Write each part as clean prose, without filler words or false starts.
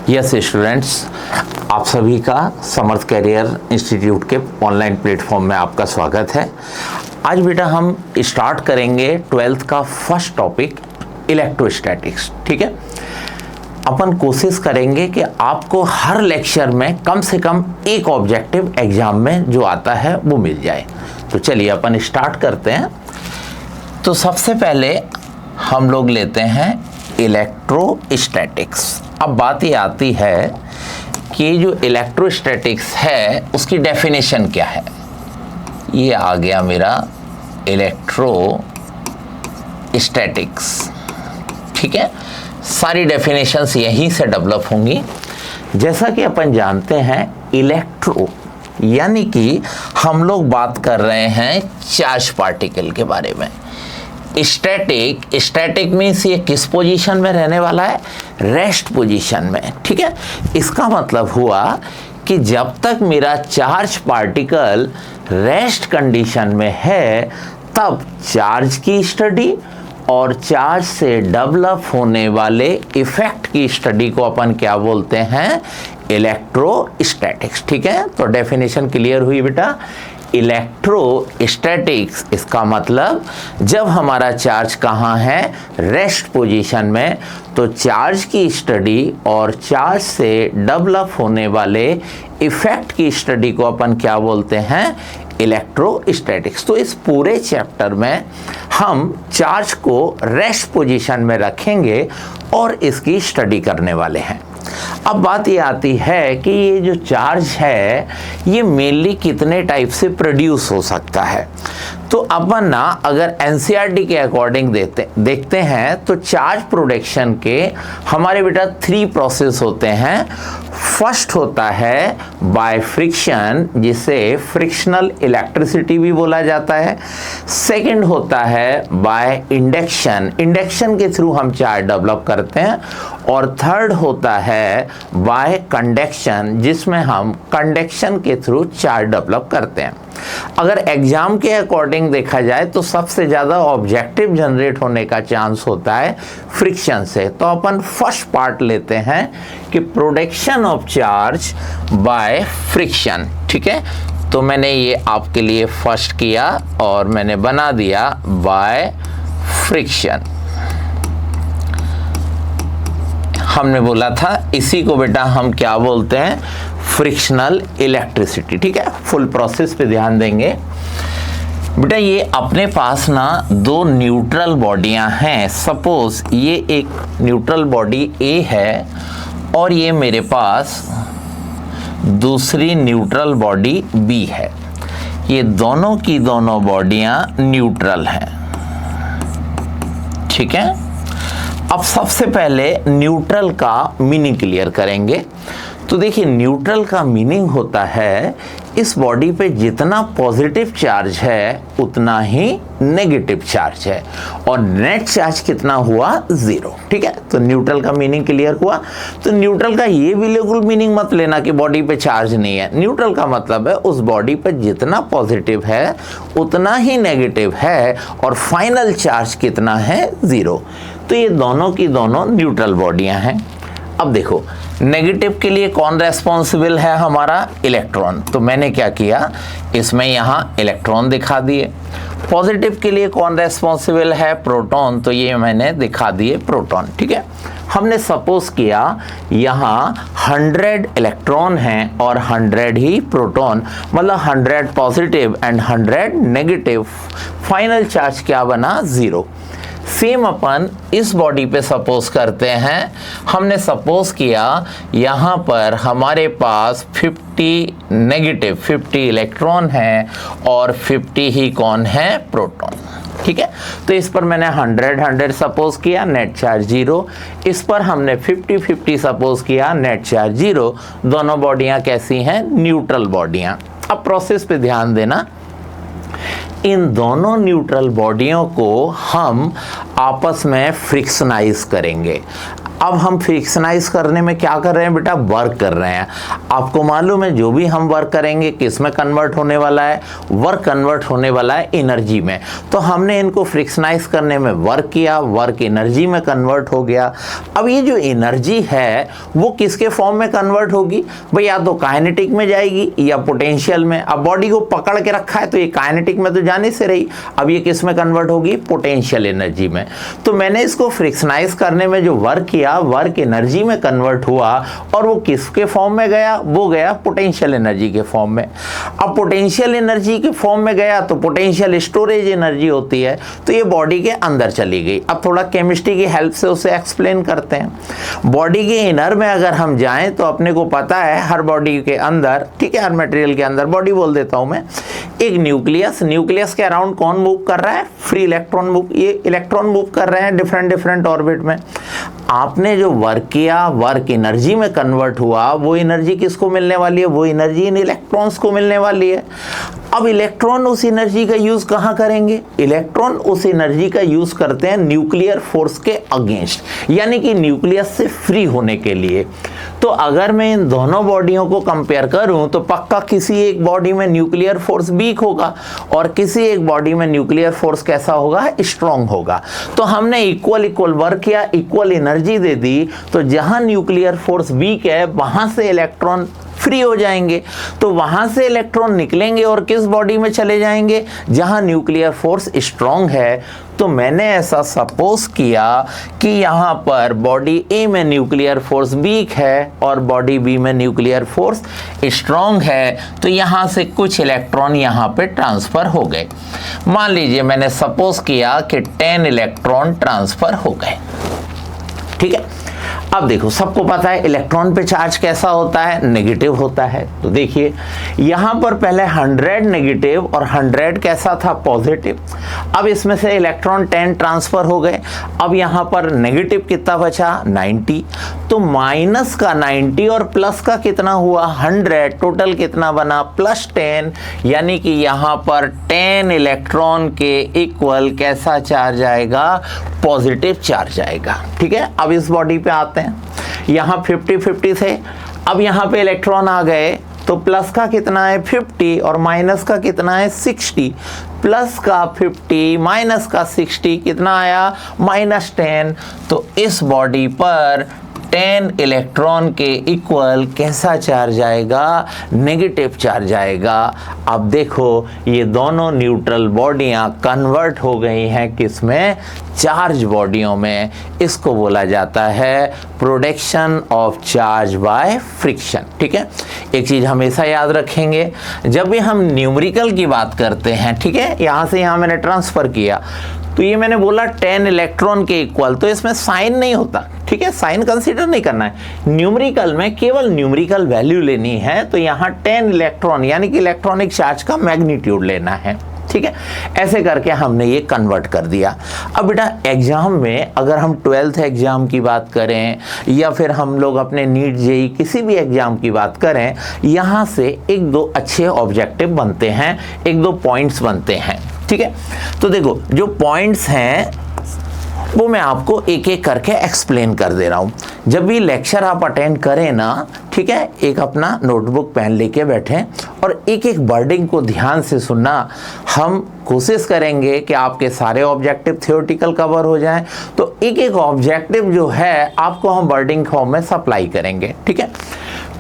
Yes students, आप सभी का समर्थ कैरियर इंस्टीट्यूट के ऑनलाइन प्लेटफॉर्म में आपका स्वागत है। आज बेटा हम स्टार्ट करेंगे 12th का फर्स्ट टॉपिक इलेक्ट्रोस्टैटिक्स। ठीक है, अपन कोशिश करेंगे कि आपको हर लेक्चर में कम से कम एक ऑब्जेक्टिव एग्जाम में जो आता है वो मिल जाए। तो चलिए अपन स्टार्ट करते हैं। तो सबसे पहले हम लोग लेते हैं इलेक्ट्रोस्टैटिक्स। अब बात ये आती है कि जो इलेक्ट्रोस्टैटिक्स है उसकी डेफिनेशन क्या है। ये आ गया मेरा इलेक्ट्रोस्टैटिक्स। ठीक है, सारी डेफिनेशंस यहीं से डेवलप होंगी। जैसा कि अपन जानते हैं इलेक्ट्रो यानी कि हम लोग बात कर रहे हैं चार्ज पार्टिकल के बारे में। स्टैटिक मीन्स ये किस पोजीशन में रहने वाला है, रेस्ट पोजीशन में। ठीक है, इसका मतलब हुआ कि जब तक मेरा चार्ज पार्टिकल रेस्ट कंडीशन में है तब चार्ज की स्टडी और चार्ज से डेवलप होने वाले इफेक्ट की स्टडी को अपन क्या बोलते हैं, इलेक्ट्रोस्टैटिक्स। ठीक है, तो डेफिनेशन क्लियर हुई बेटा। इलेक्ट्रोस्टैटिक्स इसका मतलब जब हमारा चार्ज कहाँ है, रेस्ट पोजीशन में, तो चार्ज की स्टडी और चार्ज से डेवलप होने वाले इफेक्ट की स्टडी को अपन क्या बोलते हैं, इलेक्ट्रोस्टैटिक्स। तो इस पूरे चैप्टर में हम चार्ज को रेस्ट पोजीशन में रखेंगे और इसकी स्टडी करने वाले हैं। अब बात ये आती है कि ये जो चार्ज है ये मेनली कितने टाइप से प्रोड्यूस हो सकता है। तो अपन ना अगर एनसीईआरटी के अकॉर्डिंग देखते हैं तो चार्ज प्रोडक्शन के हमारे बेटा 3 प्रोसेस होते हैं। फर्स्ट होता है बाय फ्रिक्शन, जिसे फ्रिक्शनल इलेक्ट्रिसिटी भी बोला जाता है। सेकंड होता है बाय इंडक्शन, इंडक्शन के थ्रू हम चार्ज डेवलप करते हैं। और थर्ड होता है बाय कंडक्शन, जिसमें हम कंडक्शन के थ्रू चार्ज डेवलप करते हैं। अगर एग्जाम के अकॉर्डिंग देखा जाए तो सबसे ज़्यादा ऑब्जेक्टिव जनरेट होने का चांस होता है फ्रिक्शन से। तो अपन फर्स्ट पार्ट लेते हैं कि production of charge by friction. ठीक है, तो मैंने ये आपके लिए फर्स्ट किया और मैंने बना दिया बाय फ्रिक्शन। हमने बोला था इसी को बेटा हम क्या बोलते हैं, फ्रिक्शनल इलेक्ट्रिसिटी। ठीक है, फुल प्रोसेस पे ध्यान देंगे बेटा। ये अपने पास ना 2 न्यूट्रल बॉडियां हैं। सपोज ये एक न्यूट्रल बॉडी ए है और ये मेरे पास दूसरी न्यूट्रल बॉडी बी है। ये दोनों की दोनों बॉडियां न्यूट्रल हैं। ठीक है, अब सबसे पहले न्यूट्रल का मीनिंग क्लियर करेंगे। तो देखिए, न्यूट्रल का मीनिंग होता है इस बॉडी पे जितना पॉजिटिव चार्ज है उतना ही नेगेटिव चार्ज है और नेट चार्ज कितना हुआ, 0। ठीक है, तो न्यूट्रल का मीनिंग क्लियर हुआ। तो न्यूट्रल का ये बिल्कुल मीनिंग मत लेना कि बॉडी पे चार्ज नहीं है। न्यूट्रल का मतलब है उस बॉडी पे जितना पॉजिटिव है उतना ही नेगेटिव है और फाइनल चार्ज कितना है, 0। तो ये दोनों की दोनों न्यूट्रल बॉडियां हैं। अब देखो, नेगेटिव के लिए कौन रेस्पॉन्सिबल है, हमारा इलेक्ट्रॉन। तो मैंने क्या किया, इसमें यहाँ इलेक्ट्रॉन दिखा दिए। पॉजिटिव के लिए कौन रेस्पॉन्सिबल है, प्रोटॉन। तो ये मैंने दिखा दिए प्रोटॉन। ठीक है, हमने सपोज किया यहाँ 100 इलेक्ट्रॉन हैं और 100 ही प्रोटॉन, मतलब 100 positive and 100 negative. Final charge क्या बना, 0। सेम अपन इस बॉडी पे सपोज करते हैं। हमने सपोज किया यहाँ पर हमारे पास 50 नेगेटिव 50 इलेक्ट्रॉन हैं और 50 ही कौन है, प्रोटॉन। ठीक है, तो इस पर मैंने 100 सपोज किया, नेट चार्ज 0। इस पर हमने 50 सपोज किया, नेट चार्ज 0। दोनों बॉडियां कैसी हैं, न्यूट्रल बॉडियां। अब प्रोसेस पे ध्यान देना। इन दोनों न्यूट्रल बॉडियों को हम आपस में फ्रिक्शनाइज करेंगे। अब हम फ्रिक्शनाइज करने में क्या कर रहे हैं बेटा, वर्क कर रहे हैं। आपको मालूम है जो भी हम वर्क करेंगे किस में कन्वर्ट होने वाला है, वर्क कन्वर्ट होने वाला है एनर्जी में। तो हमने इनको फ्रिक्शनाइज करने में वर्क किया, वर्क एनर्जी में कन्वर्ट हो गया। अब ये जो एनर्जी है वो किसके फॉर्म में कन्वर्ट होगी भाई, या तो काइनेटिक में जाएगी या पोटेंशियल में। अब बॉडी को पकड़ के रखा है तो ये काइनेटिक में तो जाने से रही, अब ये किस में कन्वर्ट होगी, पोटेंशियल एनर्जी में। तो मैंने इसको फ्रिक्शनाइज करने में जो वर्क किया, वर्क एनर्जी में कन्वर्ट हुआ और वो किसके फॉर्म में गया, वो गया पोटेंशियल एनर्जी के फॉर्म में। अब पोटेंशियल एनर्जी के फॉर्म में गया तो पोटेंशियल स्टोरेज एनर्जी होती है, तो ये बॉडी के अंदर चली गई। अब थोड़ा केमिस्ट्री की हेल्प से उसे एक्सप्लेन करते हैं। बॉडी के इनर में अगर हम जाएं तो अपने को पता है हर बॉडी के अंदर, ठीक है, हर मटेरियल के अंदर, बॉडी बोल देता हूं मैं, एक न्यूक्लियस, न्यूक्लियस के अराउंड कौन मूव कर रहा है, फ्री इलेक्ट्रॉन मूव, ये इलेक्ट्रॉन मूव कर रहे हैं डिफरेंट ऑर्बिट में। आपने जो वर्क किया, वर्क एनर्जी में कन्वर्ट हुआ, वो एनर्जी किसको मिलने वाली है, वो एनर्जी इन इलेक्ट्रॉन्स को मिलने वाली है। अब इलेक्ट्रॉन उस एनर्जी का यूज कहाँ करेंगे, इलेक्ट्रॉन उस एनर्जी का यूज करते हैं न्यूक्लियर फोर्स के अगेंस्ट, यानी कि न्यूक्लियस से फ्री होने के लिए। तो अगर मैं इन दोनों बॉडियों को कंपेयर करूं तो पक्का किसी एक बॉडी में न्यूक्लियर फोर्स वीक होगा और किसी एक बॉडी में न्यूक्लियर फोर्स कैसा होगा, स्ट्रांग होगा। तो हमने इक्वल वर्क किया, इक्वल एनर्जी दे दी, तो जहां न्यूक्लियर फोर्स वीक है वहां से इलेक्ट्रॉन फ्री हो जाएंगे। तो वहां से इलेक्ट्रॉन निकलेंगे और किस बॉडी में चले जाएंगे, जहां न्यूक्लियर फोर्स स्ट्रांग है। तो मैंने ऐसा सपोज किया कि यहाँ पर बॉडी ए में न्यूक्लियर फोर्स वीक है और बॉडी बी में न्यूक्लियर फोर्स स्ट्रांग है, तो यहाँ से कुछ इलेक्ट्रॉन यहाँ पे ट्रांसफर हो गए। मान लीजिए मैंने सपोज किया कि 10 इलेक्ट्रॉन ट्रांसफर हो गए, ठीक है। अब देखो सबको पता है इलेक्ट्रॉन पे चार्ज कैसा होता है, नेगेटिव होता है। तो देखिए यहां पर पहले 100 नेगेटिव और 100 कैसा था, पॉजिटिव। अब इसमें से इलेक्ट्रॉन 10 ट्रांसफर हो गए। अब यहां पर नेगेटिव कितना बचा, 90। तो माइनस का 90 और प्लस का कितना हुआ, 100, टोटल कितना बना, +10। यानी कि यहां पर 10 इलेक्ट्रॉन के इक्वल कैसा चार्ज आएगा, पॉजिटिव चार्ज आएगा, ठीक है। अब इस बॉडी पे आते हैं, यहां 50-50 थे। अब यहां पे इलेक्ट्रॉन आ गए तो प्लस का कितना है, 50 और माइनस का कितना है, 60। प्लस का 50 माइनस का 60 कितना आया, -10। तो इस बॉडी पर 10 इलेक्ट्रॉन के इक्वल कैसा चार्ज आएगा, नेगेटिव चार्ज आएगा। अब देखो ये दोनों न्यूट्रल बॉडियां कन्वर्ट हो गई हैं किसमें, चार्ज बॉडियों में। इसको बोला जाता है production of charge by friction, ठीक है। एक चीज हमेशा याद रखेंगे, जब भी हम न्यूमेरिकल की बात करते हैं, ठीक है, यहां से यहां मैंने ट्रांसफर किया तो ये मैंने बोला 10 इलेक्ट्रॉन के इक्वल, तो इसमें साइन नहीं होता, ठीक है, साइन कंसीडर नहीं करना है। न्यूमेरिकल में केवल न्यूमेरिकल वैल्यू लेनी है, तो यहाँ 10 इलेक्ट्रॉन यानी कि इलेक्ट्रॉनिक चार्ज का मैग्नीट्यूड लेना है, ठीक है। ऐसे करके हमने ये कन्वर्ट कर दिया। अब बेटा एग्जाम में अगर हम 12th एग्जाम की बात करें या फिर हम लोग अपने नीट जेई किसी भी एग्जाम की बात करें, यहाँ से 1-2 अच्छे ऑब्जेक्टिव बनते हैं, 1-2 पॉइंट्स बनते हैं, ठीक है। तो देखो जो पॉइंट्स हैं वो मैं आपको एक एक करके एक्सप्लेन कर दे रहा हूँ। जब भी लेक्चर आप अटेंड करें ना, ठीक है, एक अपना नोटबुक पेन लेके बैठें और एक एक वर्डिंग को ध्यान से सुनना। हम कोशिश करेंगे कि आपके सारे ऑब्जेक्टिव थ्योरेटिकल कवर हो जाएं, तो एक एक ऑब्जेक्टिव जो है आपको हम वर्डिंग फॉर्म में सप्लाई करेंगे, ठीक है।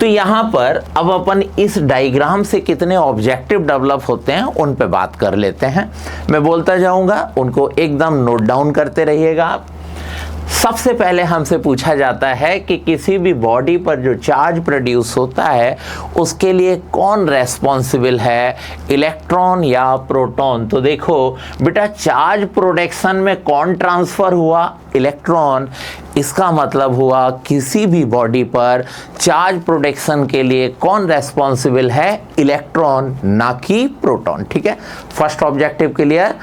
तो यहाँ पर अब अपन इस डायग्राम से कितने ऑब्जेक्टिव डेवलप होते हैं उन पे बात कर लेते हैं। मैं बोलता जाऊंगा, उनको एकदम नोट डाउन करते रहिएगा आप। सबसे पहले हमसे पूछा जाता है कि किसी भी बॉडी पर जो चार्ज प्रोड्यूस होता है उसके लिए कौन रेस्पॉन्सिबल है, इलेक्ट्रॉन या प्रोटॉन। तो देखो बेटा चार्ज प्रोडक्शन में कौन ट्रांसफर हुआ, इलेक्ट्रॉन। इसका मतलब हुआ किसी भी बॉडी पर चार्ज प्रोडक्शन के लिए कौन रेस्पॉन्सिबल है, इलेक्ट्रॉन, ना कि प्रोटॉन, ठीक है। First objective clear.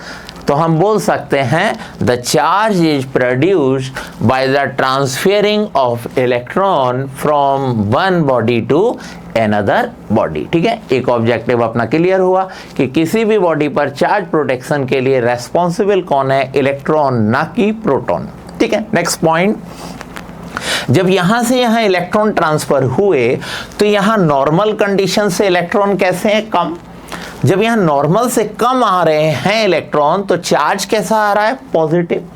तो हम बोल सकते हैं the charge is produced by the transferring of electron from one body to another body। ठीक है, एक ऑब्जेक्टिव अपना क्लियर हुआ कि किसी भी बॉडी पर चार्ज प्रोटेक्शन के लिए रेस्पॉन्सिबल कौन है, इलेक्ट्रॉन ना कि प्रोटॉन। ठीक है, नेक्स्ट पॉइंट, जब यहां से यहां इलेक्ट्रॉन ट्रांसफर हुए तो यहां नॉर्मल कंडीशन से इलेक्ट्रॉन कैसे हैं, कम। जब यहां नॉर्मल से कम आ रहे हैं इलेक्ट्रॉन तो चार्ज कैसा आ रहा है, पॉजिटिव।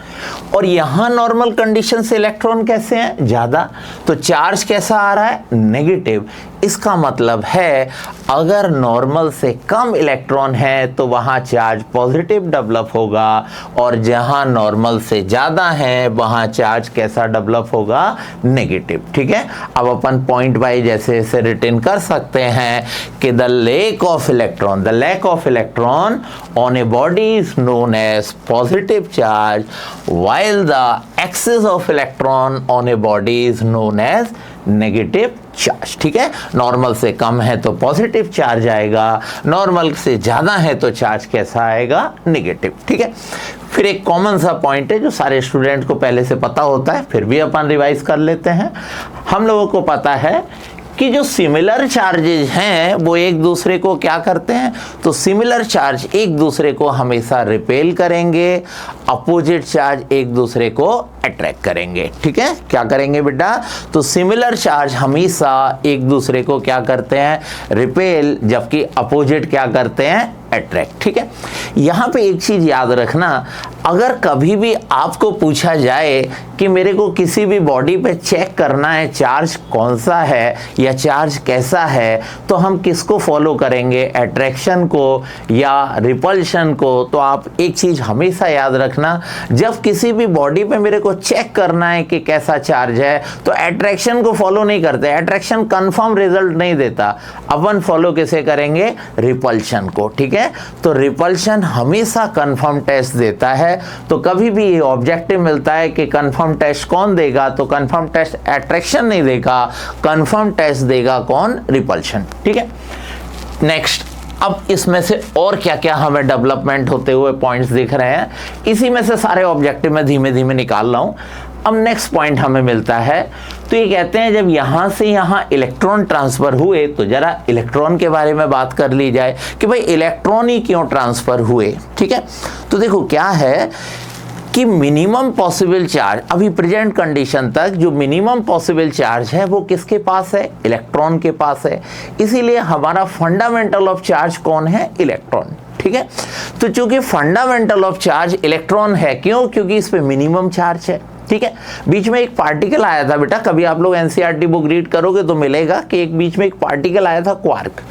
और यहां नॉर्मल कंडीशन से इलेक्ट्रॉन कैसे हैं, ज्यादा, तो चार्ज कैसा आ रहा है, नेगेटिव। इसका मतलब है अगर नॉर्मल से कम इलेक्ट्रॉन है तो वहां चार्ज पॉजिटिव डेवलप होगा, और जहां नॉर्मल से ज्यादा है वहां चार्ज कैसा डेवलप होगा, नेगेटिव। ठीक है, अब अपन पॉइंट वाइज जैसे ऐसे रिटर्न कर सकते हैं कि the lack of electron on a body is known as positive charge, while the excess of electron on a body is known as negative charge. ठीक है, नॉर्मल से कम है तो पॉजिटिव चार्ज आएगा, नॉर्मल से ज्यादा है तो चार्ज कैसा आएगा, नेगेटिव। ठीक है, फिर एक कॉमन सा पॉइंट है जो सारे स्टूडेंट को पहले से पता होता है, फिर भी अपन रिवाइज कर लेते हैं। हम लोगों को पता है कि जो सिमिलर चार्जेज हैं वो एक दूसरे को क्या करते हैं, तो सिमिलर चार्ज एक दूसरे को हमेशा रिपेल करेंगे, अपोजिट चार्ज एक दूसरे को अट्रैक्ट करेंगे। ठीक है, क्या करेंगे बेटा, तो सिमिलर चार्ज हमेशा एक दूसरे को क्या करते हैं, रिपेल, जबकि अपोजिट क्या करते हैं, अट्रैक्ट। ठीक है, यहां पे एक चीज याद रखना, अगर कभी भी आपको पूछा जाए कि मेरे को किसी भी बॉडी पे चेक करना है चार्ज कौन सा है या चार्ज कैसा है, तो हम किसको फॉलो करेंगे, अट्रैक्शन को या रिपल्शन को। तो आप एक चीज हमेशा याद रखना, जब किसी भी बॉडी पे मेरे को चेक करना है कि कैसा चार्ज है तो अट्रैक्शन को फॉलो नहीं करते, अट्रैक्शन कंफर्म रिजल्ट नहीं देता, अपन फॉलो किसे करेंगे, रिपल्शन को। ठीक है, तो रिपल्शन हमेशा कंफर्म टेस्ट देता है। तो कभी भी ये ऑब्जेक्टिव मिलता है कि कंफर्म टेस्ट कौन देगा, तो कंफर्म टेस्ट अट्रैक्शन नहीं देगा, कंफर्म टेस्ट देगा कौन, रिपल्शन। ठीक है, नेक्स्ट, अब इसमें से और क्या क्या हमें डेवलपमेंट होते हुए पॉइंट्स दिख रहे हैं, इसी में से सारे ऑब्जेक्टिव में धीमे धीमे निकाल रहा हूं। अब नेक्स्ट पॉइंट हमें मिलता है, तो ये कहते हैं जब यहां से यहां इलेक्ट्रॉन ट्रांसफर हुए तो जरा इलेक्ट्रॉन के बारे में बात कर ली जाए कि भाई इलेक्ट्रॉन ही क्यों ट्रांसफर हुए। ठीक है, तो देखो क्या है कि मिनिमम पॉसिबल चार्ज, अभी प्रेजेंट कंडीशन तक जो मिनिमम पॉसिबल चार्ज है वो किसके पास है, इलेक्ट्रॉन के पास है। इसीलिए हमारा फंडामेंटल ऑफ चार्ज कौन है, इलेक्ट्रॉन। ठीक है, तो चूंकि फंडामेंटल ऑफ चार्ज इलेक्ट्रॉन है, क्यों, क्योंकि इस पे मिनिमम चार्ज है। ठीक है, बीच में एक पार्टिकल आया था बेटा, कभी आप लोग एनसीईआरटी बुक रीड करोगे तो मिलेगा कि एक बीच में एक पार्टिकल आया था, क्वार्क।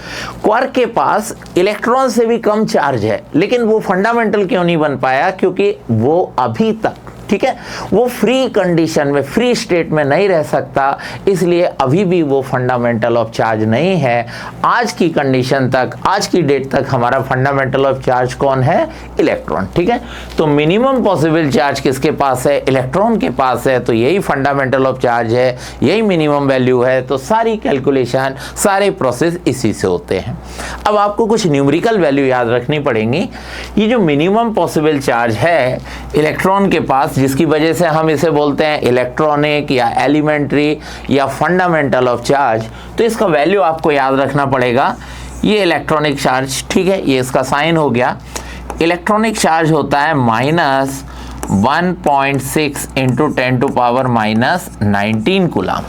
क्वार्क के पास इलेक्ट्रॉन से भी कम चार्ज है, लेकिन वो फंडामेंटल क्यों नहीं बन पाया, क्योंकि वो अभी तक, ठीक है, वो फ्री कंडीशन में, फ्री स्टेट में नहीं रह सकता, इसलिए अभी भी वो फंडामेंटल ऑफ चार्ज नहीं है। आज की कंडीशन तक, आज की डेट तक हमारा फंडामेंटल ऑफ चार्ज कौन है, इलेक्ट्रॉन। ठीक है, तो मिनिमम पॉसिबल चार्ज किसके पास है, इलेक्ट्रॉन के पास है, तो यही फंडामेंटल ऑफ चार्ज है, यही मिनिमम वैल्यू है। तो सारी कैलकुलेशन, सारे प्रोसेस इसी से होते हैं। अब आपको कुछ न्यूमेरिकल वैल्यू याद रखनी पड़ेंगी। ये जो मिनिमम पॉसिबल चार्ज है इलेक्ट्रॉन के पास, जिसकी वजह से हम इसे बोलते हैं इलेक्ट्रॉनिक या एलिमेंट्री या फंडामेंटल ऑफ चार्ज, तो इसका वैल्यू आपको याद रखना पड़ेगा। ये इलेक्ट्रॉनिक चार्ज, ठीक है, ये इसका साइन हो गया। इलेक्ट्रॉनिक चार्ज होता है -1.6 इंटू 10⁻⁻19 कूलम।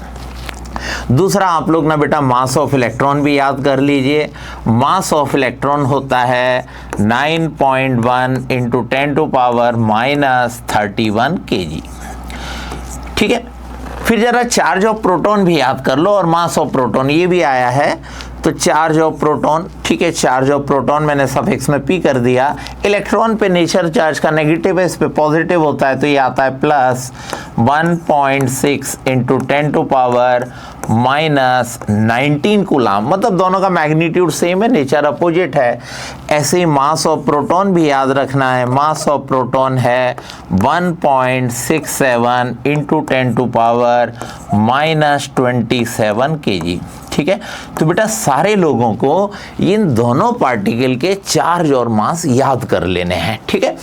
दूसरा आप लोग ना बेटा मास ऑफ इलेक्ट्रॉन भी याद कर लीजिए। मास ऑफ इलेक्ट्रॉन होता है 9.1 इंटू 10⁻31 kg। ठीक है, फिर जरा चार्ज ऑफ प्रोटॉन भी याद कर लो और मास ऑफ प्रोटॉन ये भी आया है। तो चार्ज ऑफ प्रोटॉन, ठीक है, चार्ज ऑफ प्रोटॉन मैंने सफिक्स में पी कर दिया। इलेक्ट्रॉन पे नेचर चार्ज का नेगेटिव है, इस पे पॉजिटिव होता है, तो ये आता है +1.6 इंटू 10⁻⁻19 कूलम। मतलब दोनों का मैग्नीट्यूड सेम है, नेचर अपोजिट है। ऐसे ही मास ऑफ प्रोटॉन भी याद रखना है। मास ऑफ प्रोटॉन है 1.67 इंटू 10⁻⁻27 kg। ठीक है। तो बेटा सारे लोगों को इन दोनों पार्टिकल के चार्ज और मास याद कर लेने हैं, ठीक है।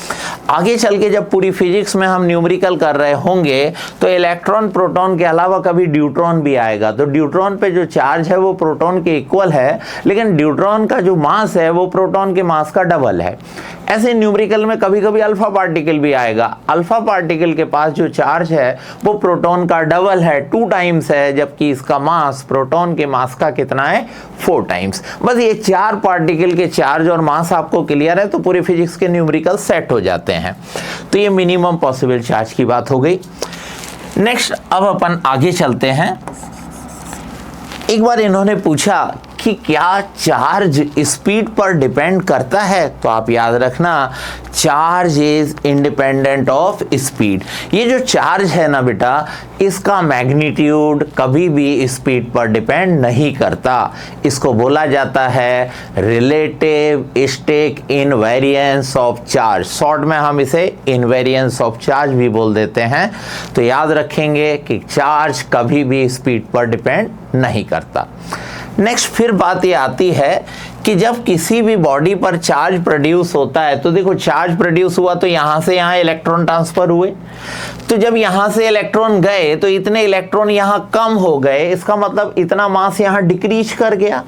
आगे चल के जब पूरी फिजिक्स में हम न्यूमेरिकल कर रहे होंगे तो इलेक्ट्रॉन प्रोटॉन के अलावा कभी ड्यूट्रॉन भी आएगा। तो ड्यूट्रॉन पे जो चार्ज है वो प्रोटॉन के इक्वल है, लेकिन ड्यूट्रॉन का जो मास है वो प्रोटॉन के मास का डबल है। ऐसे न्यूमेरिकल में कभी कभी अल्फा पार्टिकल भी आएगा। अल्फा पार्टिकल के पास जो चार्ज है वो प्रोटॉन का डबल है, 2 टाइम्स है, जबकि इसका मास प्रोटॉन के मास का कितना है, 4 टाइम्स। बस ये 4 पार्टिकल के चार्ज और मास आपको क्लियर है तो पूरे फिजिक्स के न्यूमेरिकल सेट हो जाते हैं। तो ये मिनिमम पॉसिबल चार्ज की बात हो गई। नेक्स्ट अब अपन आगे चलते हैं। एक बार इन्होंने पूछा कि क्या चार्ज स्पीड पर डिपेंड करता है, तो आप याद रखना charge is independent of speed. ये जो चार्ज है ना बेटा, इसका मैग्नीट्यूड कभी भी स्पीड पर डिपेंड नहीं करता। इसको बोला जाता है relative state invariance of charge. Short में हम इसे इनवेरिएंस ऑफ चार्ज भी बोल देते हैं। तो याद रखेंगे कि चार्ज कभी भी स्पीड पर डिपेंड नहीं करता। नेक्स्ट फिर बात ये आती है कि जब किसी भी बॉडी पर चार्ज प्रोड्यूस होता है, तो देखो चार्ज प्रोड्यूस हुआ तो यहां से यहां इलेक्ट्रॉन ट्रांसफर हुए। तो जब यहां से इलेक्ट्रॉन गए तो इतने इलेक्ट्रॉन यहां कम हो गए, इसका मतलब इतना मास यहां डिक्रीज कर गया।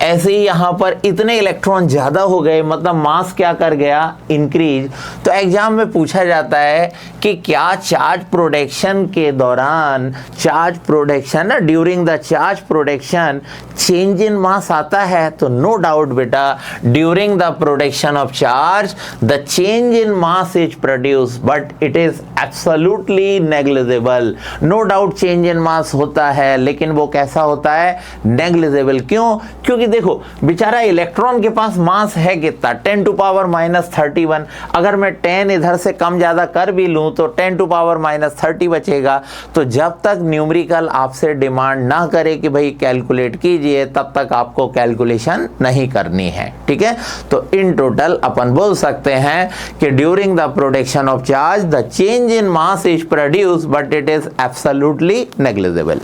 ऐसे ही यहां पर इतने इलेक्ट्रॉन ज्यादा हो गए, मतलब मास क्या कर गया, इंक्रीज। तो एग्जाम में पूछा जाता है कि क्या चार्ज प्रोडक्शन के दौरान, चार्ज प्रोडक्शन ना, during the charge production change in mass आता है। तो नो डाउट बेटा, during the production of charge the change in mass is produce, but it is absolutely negligible. No doubt change in mass होता है, लेकिन वो कैसा होता है, नेग्लिजिबल। क्यों? क्योंकि देखो बेचारा इलेक्ट्रॉन के पास मास है कितना, 10 टू पावर -31। अगर मैं 10 इधर से कम ज्यादा कर भी लूं तो 10 टू पावर -30 बचेगा। तो जब तक न्यूमेरिकल आपसे डिमांड ना करे कि भाई कैलकुलेट कीजिए, तब तक आपको कैलकुलेशन नहीं करनी है, ठीक है। तो इन टोटल अपन बोल सकते हैं कि during the production of charge the change in mass is produce, but it is absolutely negligible.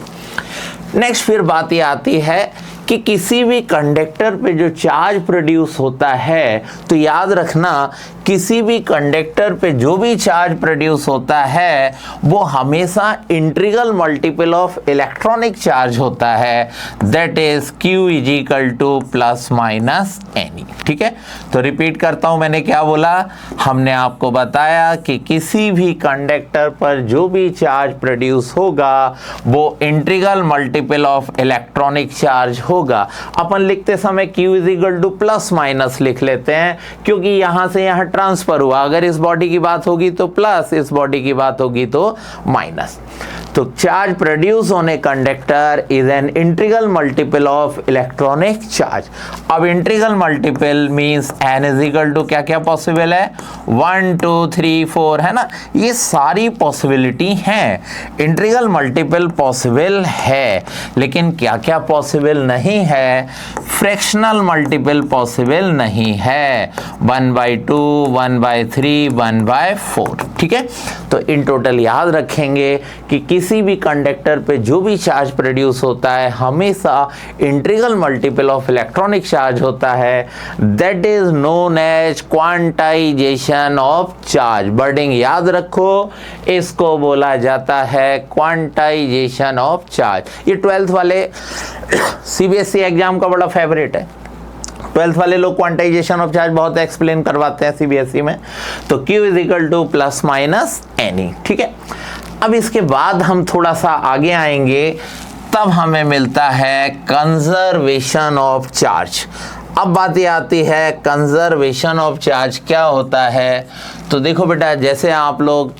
Next फिर बात ये आती है कि किसी भी कंडक्टर पे जो चार्ज प्रोड्यूस होता है, तो याद रखना किसी भी कंडक्टर पे जो भी चार्ज प्रोड्यूस होता है वो हमेशा integral multiple of electronic charge होता है, that is Q is equal two plus minus any, ठीक है। तो रिपीट करता हूं, मैंने क्या बोला, हमने आपको बताया कि किसी भी कंडक्टर पर जो भी चार्ज प्रोड्यूस होगा वो integral multiple of electronic charge होगा। अपन लिखते समय Q is equal two plus minus लिख लेते हैं, क्योंकि यहां से यहां ट्रांसफर हुआ। अगर इस बॉडी की बात होगी तो प्लस, इस बॉडी की बात होगी तो माइनस। तो चार्ज प्रोड्यूस होने conductor is an integral multiple of electronic charge. अब integral multiple means n is equal to क्या क्या पॉसिबल है, 1 2 3 4, है ना। ये सारी पॉसिबिलिटी हैं, इंटीग्रल मल्टीपल पॉसिबल है, लेकिन क्या क्या पॉसिबल नहीं है, फ्रैक्शनल मल्टीपल पॉसिबल नहीं है, 1/2 1/3 1/4, ठीक है। तो इन टोटल याद रखेंगे कि किसी भी कंडक्टर पे जो भी चार्ज प्रोड्यूस होता है हमेशा integral multiple of electronic charge होता है, that is known as quantization of charge. Wording याद रखो, इसको बोला जाता है क्वांटाइजेशन ऑफ चार्ज। ये 12th वाले CBSE एग्जाम का बड़ा फेवरेट है। 12th वाले लोग क्वांटाइजेशन ऑफ चार्ज बहुत एक्सप्लेन करवाते हैं CBSE में। तो Q is equal two plus minus any, ठीक है। अब इसके बाद हम थोड़ा सा आगे आएंगे, तब हमें मिलता है कंजर्वेशन ऑफ चार्ज। अब बात ये आती है कंजर्वेशन ऑफ चार्ज क्या होता है। तो देखो बेटा, जैसे आप लोग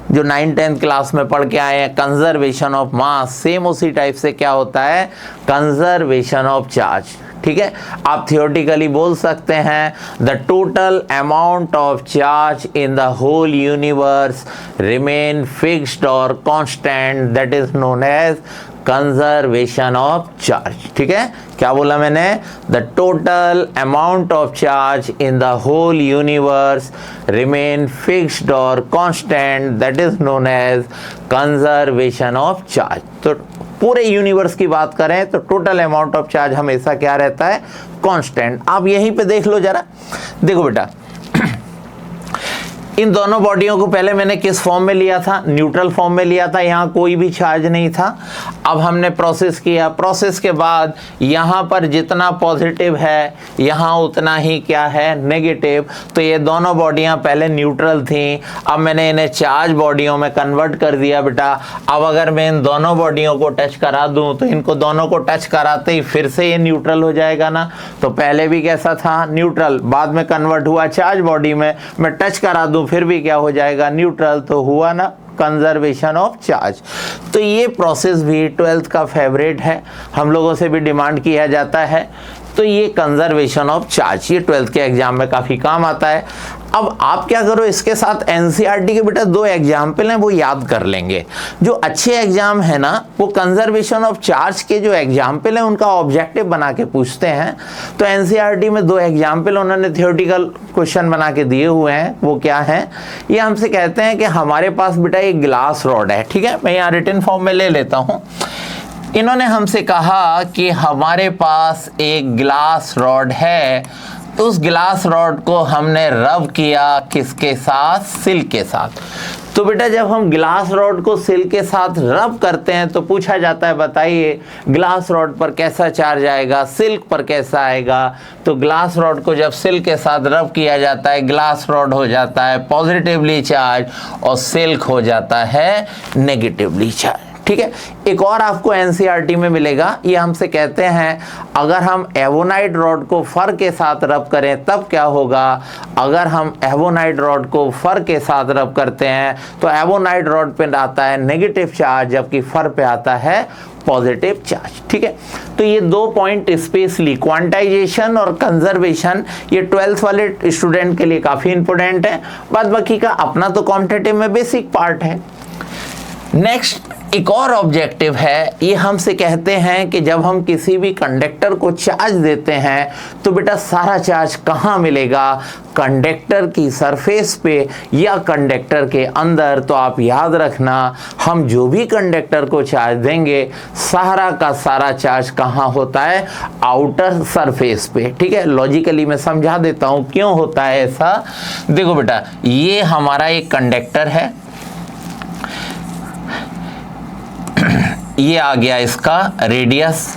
जो 9th-10th क्लास में पढ़ के आए हैं कंजर्वेशन ऑफ मास, सेम उसी टाइप से क्या होता है, कंजर्वेशन ऑफ चार्ज, ठीक है। आप थियोरेटिकली बोल सकते हैं the total amount of charge in the whole universe remain fixed और constant, that is known as conservation of charge, ठीक है। क्या बोला मैंने, the total amount of charge in the whole universe remain fixed और constant, that is known as conservation of charge. तो पूरे universe की बात करें तो टोटल अमाउंट ऑफ चार्ज हमेशा क्या रहता है, कांस्टेंट। आप यहीं पे देख लो जरा, देखो बेटा इन दोनों बॉडियों को पहले मैंने किस फॉर्म में लिया था, न्यूट्रल फॉर्म में लिया था, यहाँ कोई भी चार्ज नहीं था। अब हमने प्रोसेस किया, प्रोसेस के बाद यहाँ पर जितना पॉजिटिव है यहाँ उतना ही क्या है, नेगेटिव। तो ये दोनों बॉडियाँ पहले न्यूट्रल थी, अब मैंने इन्हें चार्ज बॉडियों में कन्वर्ट कर दिया बेटा। अब अगर मैं इन दोनों बॉडियों को टच करा दूँ तो इनको दोनों को टच कराते ही फिर से ये न्यूट्रल हो जाएगा ना। तो पहले भी कैसा था, न्यूट्रल, बाद में कन्वर्ट हुआ चार्ज बॉडी में, मैं टच करा दूँ फिर भी क्या हो जाएगा, न्यूट्रल। तो हुआ ना कंजर्वेशन ऑफ चार्ज। तो ये प्रोसेस भी 12th का फेवरेट है, हम लोगों से भी डिमांड किया जाता है। तो ये कंजर्वेशन ऑफ चार्ज ये 12th के एग्जाम में काफ़ी काम आता है। अब आप क्या करो, इसके साथ एनसीईआरटी के बेटा 2 एग्जाम्पल हैं वो याद कर लेंगे। जो अच्छे एग्जाम है ना वो कंजर्वेशन ऑफ चार्ज के जो एग्जाम्पल हैं उनका ऑब्जेक्टिव बना के पूछते हैं। तो एनसीईआरटी में 2 एग्जाम्पल उन्होंने थियोरेटिकल क्वेश्चन बना के दिए हुए हैं। वो क्या है, ये हमसे कहते हैं कि हमारे पास बेटा एक ग्लास रॉड है, ठीक है, मैं यहाँ रिटन फॉर्म में ले लेता हूँ। इन्होंने हमसे कहा कि हमारे पास एक ग्लास रॉड है, उस ग्लास रॉड को हमने रब किया किसके साथ, सिल्क के साथ। तो बेटा जब हम ग्लास रॉड को सिल्क के साथ रब करते हैं तो पूछा जाता है बताइए ग्लास रॉड पर कैसा चार्ज आएगा, सिल्क पर कैसा आएगा। तो ग्लास रॉड को जब सिल्क के साथ रब किया जाता है ग्लास रॉड हो जाता है पॉजिटिवली चार्ज और सिल्क हो जाता है नेगेटिवली चार्ज, ठीक है। एक और आपको एनसीईआरटी में मिलेगा, ये हमसे कहते हैं अगर हम एवोनाइड रॉड को फर के साथ रब करें तब क्या होगा। अगर हम एवोनाइड रॉड को फर के साथ रब करते हैं तो एवोनाइड रॉड पे आता है नेगेटिव चार्ज जबकि फर पे आता है पॉजिटिव चार्ज, ठीक है। तो ये 2 पॉइंट स्पेशली क्वांटाइजेशन और कंजर्वेशन ये 12th वाले स्टूडेंट के लिए काफ़ी इंपॉर्टेंट है। बाद बाकी का अपना तो कॉम्पिटिटिव में बेसिक पार्ट है। नेक्स्ट एक और ऑब्जेक्टिव है, ये हमसे कहते हैं कि जब हम किसी भी कंडक्टर को चार्ज देते हैं तो बेटा सारा चार्ज कहाँ मिलेगा, कंडक्टर की सरफेस पे या कंडक्टर के अंदर। तो आप याद रखना हम जो भी कंडक्टर को चार्ज देंगे सारा का सारा चार्ज कहाँ होता है, आउटर सरफेस पे, ठीक है। लॉजिकली मैं समझा देता हूँ क्यों होता है ऐसा। देखो बेटा ये हमारा एक कंडक्टर है, ये आ गया इसका रेडियस।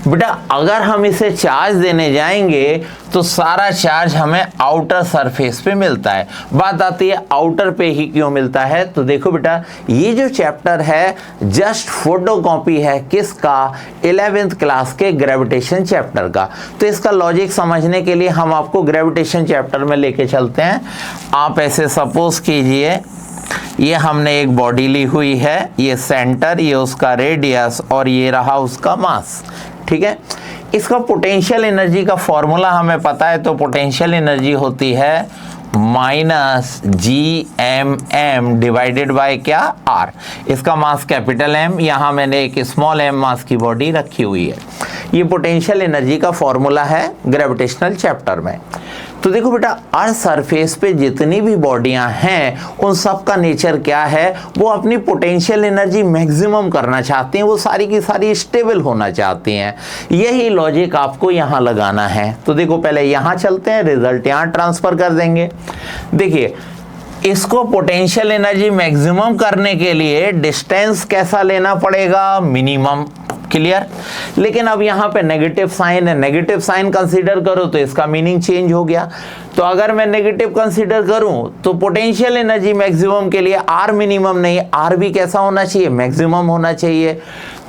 बेटा अगर हम इसे चार्ज देने जाएंगे तो सारा चार्ज हमें आउटर सरफेस पे मिलता है। बात आती है आउटर पे ही क्यों मिलता है, तो देखो बेटा ये जो चैप्टर है जस्ट फोटोकॉपी है किसका, 11th क्लास के ग्रेविटेशन चैप्टर का। तो इसका लॉजिक समझने के लिए हम आपको ग्रेविटेशन चैप्टर में लेके चलते हैं। आप ऐसे सपोज कीजिए ये हमने एक बॉडी ली हुई है, ये सेंटर, ये उसका रेडियस और ये रहा उसका मास, ठीक है। इसका पोटेंशियल एनर्जी का फॉर्मूला हमें पता है, तो पोटेंशियल एनर्जी होती है -GMM डिवाइडेड बाय क्या, R। इसका मास कैपिटल M, यहाँ मैंने एक स्मॉल m मास की बॉडी रखी हुई है। ये पोटेंशियल एनर्जी का फॉर्मूला है ग्रेविटेशनल चैप्टर में। तो देखो बेटा अर्थ सरफेस पे जितनी भी बॉडियां हैं उन सब का नेचर क्या है, वो अपनी पोटेंशियल एनर्जी मैक्सिमम करना चाहती हैं, वो सारी की सारी स्टेबल होना चाहती हैं। यही लॉजिक आपको यहाँ लगाना है। तो देखो पहले यहाँ चलते हैं, रिजल्ट यहाँ ट्रांसफर कर देंगे। देखिए इसको पोटेंशियल एनर्जी मैक्सिमम करने के लिए डिस्टेंस कैसा लेना पड़ेगा, मिनिमम, क्लियर। लेकिन अब यहाँ पे नेगेटिव साइन है, नेगेटिव साइन कंसीडर करो तो इसका मीनिंग चेंज हो गया। तो अगर मैं नेगेटिव कंसीडर करूं तो पोटेंशियल एनर्जी मैक्सिमम के लिए आर मिनिमम नहीं, आर भी कैसा होना चाहिए, मैक्सिमम होना चाहिए।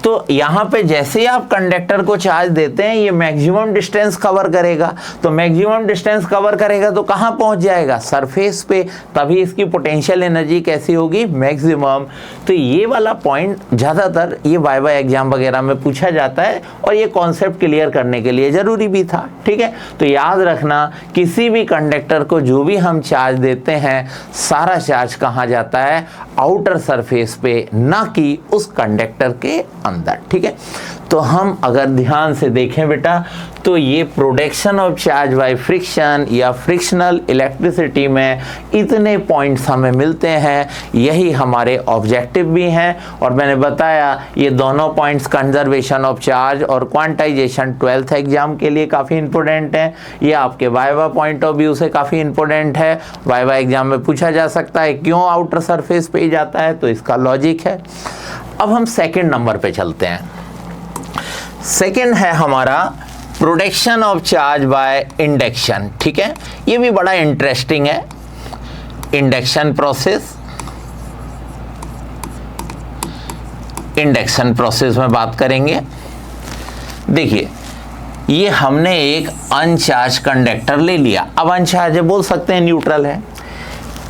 तो यहाँ पे जैसे ही आप कंडक्टर को चार्ज देते हैं ये मैक्सिमम डिस्टेंस कवर करेगा, तो मैक्सिमम डिस्टेंस कवर करेगा तो कहाँ पहुँच जाएगा, सरफेस पे, तभी इसकी पोटेंशियल एनर्जी कैसी होगी, मैक्सिमम। तो ये वाला पॉइंट ज़्यादातर ये वाइवा एग्जाम वगैरह में पूछा जाता है और ये कॉन्सेप्ट क्लियर करने के लिए ज़रूरी भी था, ठीक है। तो याद रखना किसी भी कंडक्टर को जो भी हम चार्ज देते हैं सारा चार्ज कहाँ जाता है, आउटर सरफेस पे, ना कि उस कंडक्टर के अंदर, ठीक है। तो हम अगर ध्यान से देखें बेटा तो ये production of charge by friction या फ्रिक्शनल इलेक्ट्रिसिटी में इतने पॉइंट्स हमें मिलते हैं, यही हमारे ऑब्जेक्टिव भी हैं। और मैंने बताया ये दोनों पॉइंट्स कंजर्वेशन ऑफ चार्ज और क्वांटाइजेशन 12th एग्जाम के लिए काफ़ी इंपॉर्टेंट है। ये आपके वाइवा पॉइंट ऑफ व्यू से काफ़ी इंपॉर्टेंट है, वाइवा एग्जाम में पूछा जा सकता है क्यों आउटर सरफेस पे ही जाता है, तो इसका लॉजिक है। अब हम सेकेंड नंबर पे चलते हैं। सेकेंड है हमारा production of charge by induction, ठीक है। ये भी बड़ा इंटरेस्टिंग है, इंडक्शन प्रोसेस। इंडक्शन प्रोसेस में बात करेंगे। देखिए ये हमने एक अनचार्ज कंडक्टर ले लिया, अब अनचार्ज है, बोल सकते हैं न्यूट्रल है।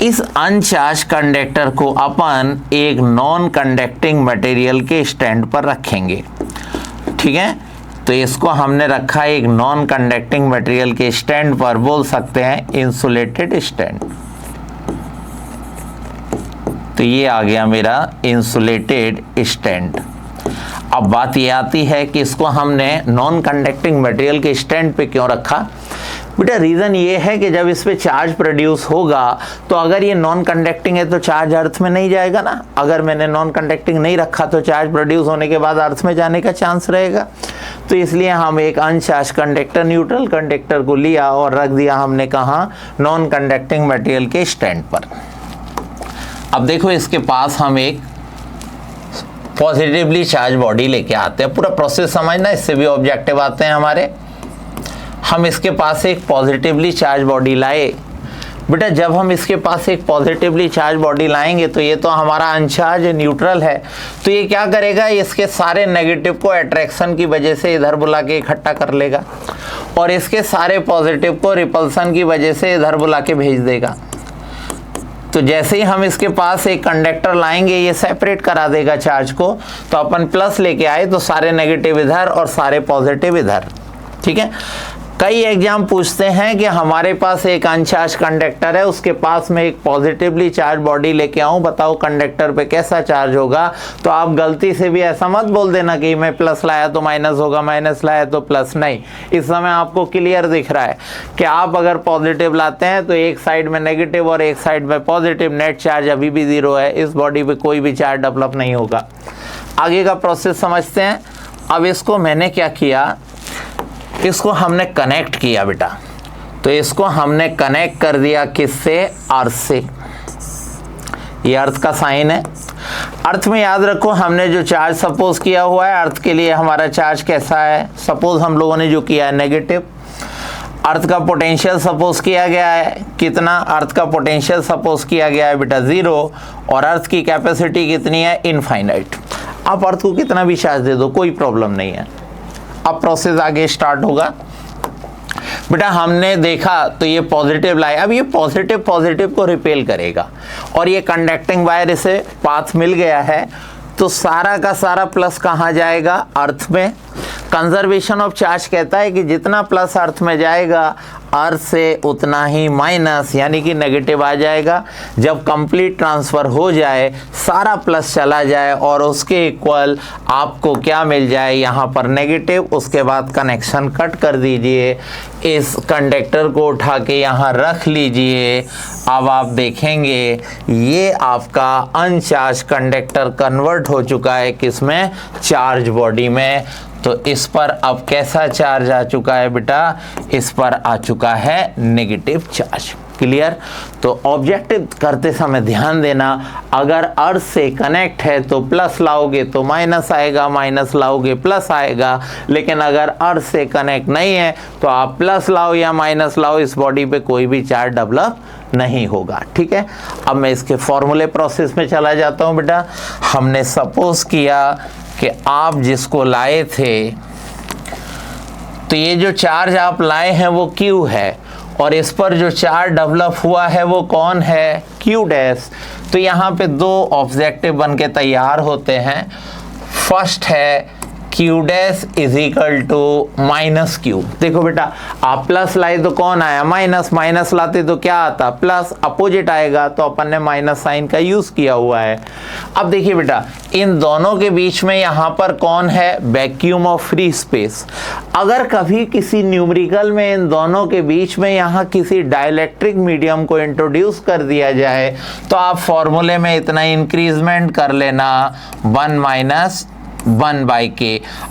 इस अनचार्ज कंडक्टर को अपन एक नॉन कंडक्टिंग मटेरियल के स्टैंड पर रखेंगे, ठीक है। तो इसको हमने रखा एक नॉन कंडक्टिंग मटेरियल के स्टैंड पर, बोल सकते हैं इंसुलेटेड स्टैंड। तो ये आ गया मेरा इंसुलेटेड स्टैंड। अब बात ये आती है कि इसको हमने नॉन कंडक्टिंग मटेरियल के स्टैंड पे क्यों रखा। बेटा रीज़न ये है कि जब इस पे चार्ज प्रोड्यूस होगा तो अगर ये नॉन कंडक्टिंग है तो चार्ज अर्थ में नहीं जाएगा ना। अगर मैंने नॉन कंडक्टिंग नहीं रखा तो चार्ज प्रोड्यूस होने के बाद अर्थ में जाने का चांस रहेगा। तो इसलिए हम एक अनचार्ज कंडक्टर, न्यूट्रल कंडक्टर को लिया और रख दिया हमने कहाँ, नॉन कंडक्टिंग मटेरियल के स्टैंड पर। अब देखो इसके पास हम एक पॉजिटिवली चार्ज बॉडी लेके आते हैं, पूरा प्रोसेस समझना, इससे भी ऑब्जेक्टिव आते हैं हमारे। हम इसके पास एक पॉजिटिवली चार्ज बॉडी लाए। बेटा जब हम इसके पास एक पॉजिटिवली चार्ज बॉडी लाएंगे तो ये तो हमारा अनचार्ज न्यूट्रल है, तो ये क्या करेगा, इसके सारे नेगेटिव को अट्रैक्शन की वजह से इधर बुला के इकट्ठा कर लेगा और इसके सारे पॉजिटिव को रिपल्सन की वजह से इधर बुला के भेज देगा। तो जैसे ही हम इसके पास एक कंडक्टर लाएंगे ये सेपरेट करा देगा चार्ज को। तो अपन प्लस लेके आए तो सारे नेगेटिव इधर और सारे पॉजिटिव इधर, ठीक है। कई एग्जाम पूछते हैं कि हमारे पास एक अनचार्ज कंडक्टर है, उसके पास में एक पॉजिटिवली चार्ज बॉडी लेके आऊं, बताओ कंडक्टर पे कैसा चार्ज होगा। तो आप गलती से भी ऐसा मत बोल देना कि मैं प्लस लाया तो माइनस होगा, माइनस लाया तो प्लस। नहीं, इस समय आपको क्लियर दिख रहा है कि आप अगर पॉजिटिव लाते हैं तो एक साइड में नेगेटिव और एक साइड में पॉजिटिव, नेट चार्ज अभी भी 0 है, इस बॉडी पे कोई भी चार्ज डेवलप नहीं होगा। आगे का प्रोसेस समझते हैं। अब इसको मैंने क्या किया, इसको हमने कनेक्ट किया बेटा। तो इसको हमने कनेक्ट कर दिया किससे, अर्थ से। ये अर्थ का साइन है। अर्थ में याद रखो हमने जो चार्ज सपोज किया हुआ है, अर्थ के लिए हमारा चार्ज कैसा है, सपोज हम लोगों ने जो किया है नेगेटिव। अर्थ का पोटेंशियल सपोज किया गया है कितना, अर्थ का पोटेंशियल सपोज किया गया है बेटा 0 और अर्थ की कैपेसिटी कितनी है, इनफाइनाइट। आप अर्थ को कितना भी चार्ज दे दो, कोई प्रॉब्लम नहीं है। अब प्रोसेस आगे स्टार्ट होगा। बेटा हमने देखा तो ये पॉजिटिव लाया, अब ये पॉजिटिव को रिपेल करेगा और ये कंडक्टिंग वायर इसे पाथ मिल गया है, तो सारा का सारा प्लस कहाँ जाएगा, अर्थ में। कंजर्वेशन ऑफ चार्ज कहता है कि जितना प्लस अर्थ में जाएगा अर्थ से उतना ही माइनस यानी कि नेगेटिव आ जाएगा। जब कंप्लीट ट्रांसफ़र हो जाए, सारा प्लस चला जाए और उसके इक्वल आपको क्या मिल जाए, यहाँ पर नेगेटिव, उसके बाद कनेक्शन कट कर दीजिए, इस कंडक्टर को उठा के यहाँ रख लीजिए। अब आप देखेंगे ये आपका अनचार्ज कंडक्टर कन्वर्ट हो चुका है किसमें, चार्ज बॉडी में। तो इस पर अब कैसा चार्ज आ चुका है बेटा, इस पर आ चुका है नेगेटिव चार्ज। क्लियर। तो ऑब्जेक्टिव करते समय ध्यान देना, अगर अर्थ से कनेक्ट है तो प्लस लाओगे तो माइनस आएगा, माइनस लाओगे प्लस आएगा, लेकिन अगर अर्थ से कनेक्ट नहीं है तो आप प्लस लाओ या माइनस लाओ, इस बॉडी पे कोई भी चार्ज डेवलप नहीं होगा। ठीक है। अब मैं इसके फॉर्मूले प्रोसेस में चला जाता हूँ बेटा। हमने सपोज किया कि आप जिसको लाए थे, तो ये जो चार्ज आप लाए हैं वो Q है और इस पर जो चार्ज डेवलप हुआ है वो कौन है, Q डैश। तो यहाँ पे दो ऑब्जेक्टिव बन के तैयार होते हैं। फर्स्ट है Q dash is equal to minus Q. देखो बेटा, आप प्लस लाए तो कौन आया माइनस, माइनस लाते तो क्या आता प्लस, अपोजिट आएगा तो अपन ने माइनस साइन का यूज किया हुआ है। अब देखिए बेटा, इन दोनों के बीच में यहाँ पर कौन है, वैक्यूम ऑफ फ्री स्पेस। अगर कभी किसी न्यूमेरिकल में इन दोनों के बीच में यहाँ किसी डाइलेक्ट्रिक मीडियम को इंट्रोड्यूस कर दिया जाए तो आप फॉर्मूले में इतना इंक्रीजमेंट कर लेना 1 माइनस 1/k।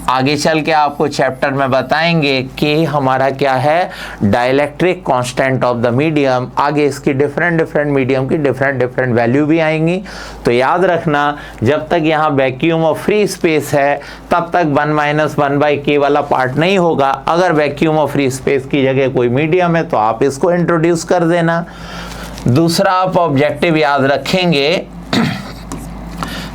आगे चल के आपको चैप्टर में बताएंगे कि हमारा क्या है, dielectric constant of the medium. आगे इसकी डिफरेंट मीडियम की डिफरेंट वैल्यू भी आएंगी। तो याद रखना, जब तक यहाँ वैक्यूम ऑफ फ्री स्पेस है तब तक 1 माइनस 1/k वाला पार्ट नहीं होगा। अगर वैक्यूम ऑफ फ्री स्पेस की जगह कोई मीडियम है तो आप इसको इंट्रोड्यूस कर देना। दूसरा आप ऑब्जेक्टिव याद रखेंगे,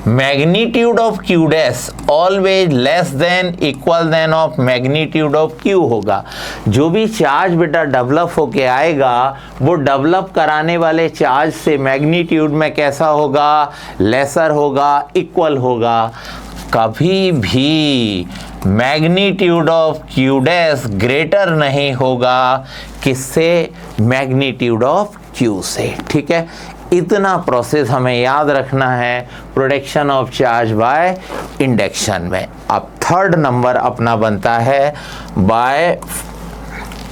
magnitude of Q dash always less than equal than of magnitude of Q होगा। जो भी चार्ज बेटा डेवलप होके आएगा वो डेवलप कराने वाले चार्ज से मैग्नीट्यूड में कैसा होगा, लेसर होगा, इक्वल होगा। कभी भी magnitude of Q dash greater नहीं होगा किससे, मैग्नीट्यूड ऑफ क्यू से। ठीक है, इतना प्रोसेस हमें याद रखना है production of charge by induction में। अब थर्ड नंबर अपना बनता है बाय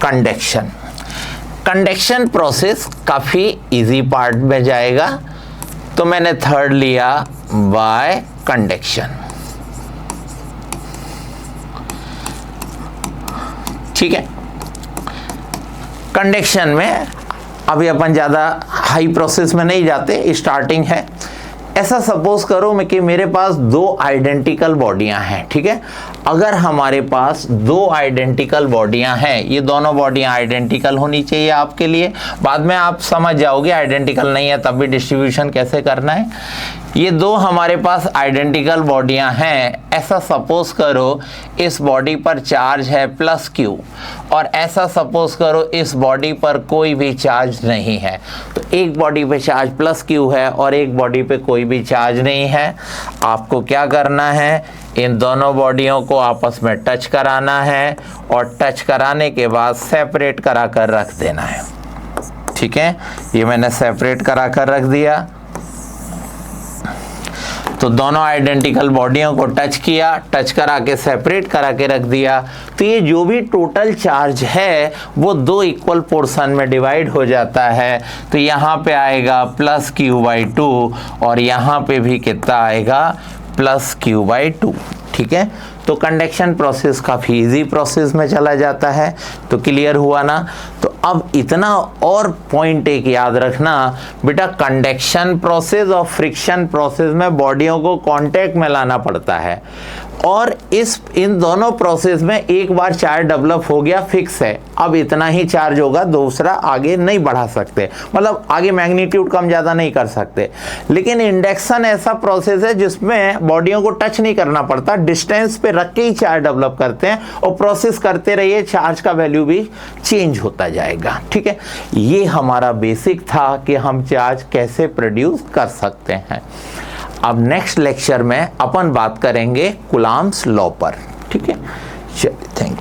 कंडक्शन। कंडक्शन प्रोसेस काफ़ी इजी पार्ट में जाएगा, तो मैंने थर्ड लिया बाय कंडक्शन। ठीक है, कंडक्शन में अभी अपन ज़्यादा हाई प्रोसेस में नहीं जाते, स्टार्टिंग है। ऐसा सपोज करो मैं कि मेरे पास दो आइडेंटिकल बॉडियां हैं। ठीक है, अगर हमारे पास दो आइडेंटिकल बॉडियां हैं, ये दोनों बॉडियां आइडेंटिकल होनी चाहिए आपके लिए। बाद में आप समझ जाओगे आइडेंटिकल नहीं है तब भी डिस्ट्रीब्यूशन कैसे करना है। ये दो हमारे पास आइडेंटिकल बॉडियां हैं। ऐसा सपोज करो इस बॉडी पर चार्ज है प्लस क्यू, और ऐसा सपोज करो इस बॉडी पर कोई भी चार्ज नहीं है। तो एक बॉडी पे चार्ज प्लस क्यू है और एक बॉडी पे कोई भी चार्ज नहीं है। आपको क्या करना है, इन दोनों बॉडियों को आपस में टच कराना है और टच कराने के बाद सेपरेट करा कर रख देना है। ठीक है, ये मैंने सेपरेट करा कर रख दिया। तो दोनों आइडेंटिकल बॉडियों को टच किया, टच करा के सेपरेट करा के रख दिया। तो ये जो भी टोटल चार्ज है वो दो इक्वल पोर्शन में डिवाइड हो जाता है। तो यहाँ पे आएगा प्लस q/2 और यहाँ पे भी कितना आएगा, प्लस q/2। ठीक है, तो कंडक्शन प्रोसेस काफ़ी इजी प्रोसेस में चला जाता है। तो क्लियर हुआ ना। तो अब इतना और पॉइंट एक याद रखना बेटा, कंडक्शन प्रोसेस और फ्रिक्शन प्रोसेस में बॉडियों को कांटेक्ट में लाना पड़ता है, और इन दोनों प्रोसेस में एक बार चार्ज डेवलप हो गया फिक्स है, अब इतना ही चार्ज होगा, दूसरा आगे नहीं बढ़ा सकते, मतलब आगे मैग्नीट्यूड कम ज़्यादा नहीं कर सकते। लेकिन इंडक्शन ऐसा प्रोसेस है जिसमें बॉडियों को टच नहीं करना पड़ता, डिस्टेंस पे रख के ही चार्ज डेवलप करते हैं और प्रोसेस करते रहिए, चार्ज का वैल्यू भी चेंज होता जाएगा। ठीक है, ये हमारा बेसिक था कि हम चार्ज कैसे प्रोड्यूस कर सकते हैं। अब नेक्स्ट लेक्चर में अपन बात करेंगे कूलम्ब्स लॉ पर। ठीक है, चलिए, थैंक यू।